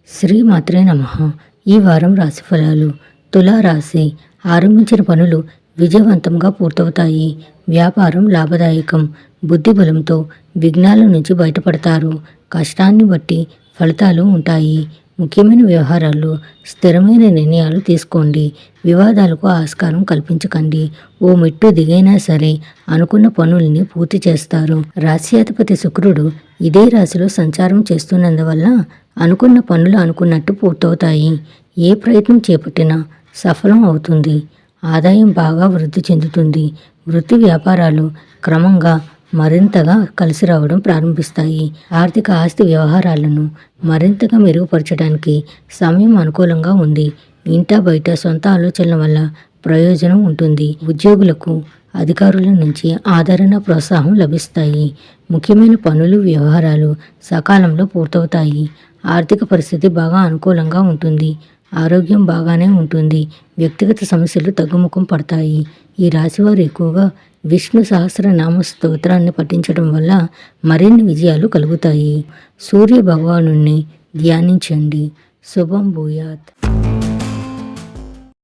శ్రీమాత్రే నమః. ఈ వారం రాశి ఫలాలు. తులా రాశి. ఆరంభించిన పనులు విజయవంతంగా పూర్తవుతాయి. వ్యాపారం లాభదాయకం. బుద్ధి బలంతో విఘ్నాల నుంచి బయటపడతారు. కష్టాన్ని బట్టి ఫలితాలు ఉంటాయి. ముఖ్యమైన వ్యవహారాల్లో స్థిరమైన నిర్ణయాలు తీసుకోండి. వివాదాలకు ఆస్కారం కల్పించకండి. ఓ మెట్టు దిగైనా సరే అనుకున్న పనుల్ని పూర్తి చేస్తారు. రాశ్యాధిపతి శుక్రుడు ఇదే రాశిలో సంచారం చేస్తున్నందువల్ల అనుకున్న పనులు అనుకున్నట్టు పూర్తవుతాయి. ఏ ప్రయత్నం చేపట్టినా సఫలం అవుతుంది. ఆదాయం బాగా వృద్ధి చెందుతుంది. వృత్తి వ్యాపారాలు క్రమంగా మరింతగా కలిసి రావడం ప్రారంభిస్తాయి. ఆర్థిక ఆస్తి వ్యవహారాలను మరింతగా మెరుగుపరచడానికి సమయం అనుకూలంగా ఉంది. ఇంట బయట సొంత ఆలోచనల వల్ల ప్రయోజనం ఉంటుంది. ఉద్యోగులకు అధికారుల నుంచి ఆదరణ ప్రోత్సాహం లభిస్తాయి. ముఖ్యమైన పనులు వ్యవహారాలు సకాలంలో పూర్తవుతాయి. ఆర్థిక పరిస్థితి బాగా అనుకూలంగా ఉంటుంది. ఆరోగ్యం బాగానే ఉంటుంది. వ్యక్తిగత సమస్యలు తగ్గుముఖం పడతాయి. ఈ రాశివారు ఎక్కువగా విష్ణు సహస్రనామ స్తోత్రాన్ని పఠించడం వల్ల మరిన్ని విజయాలు కలుగుతాయి. సూర్య భగవానుణ్ణి ధ్యానించండి. శుభం భూయాత్.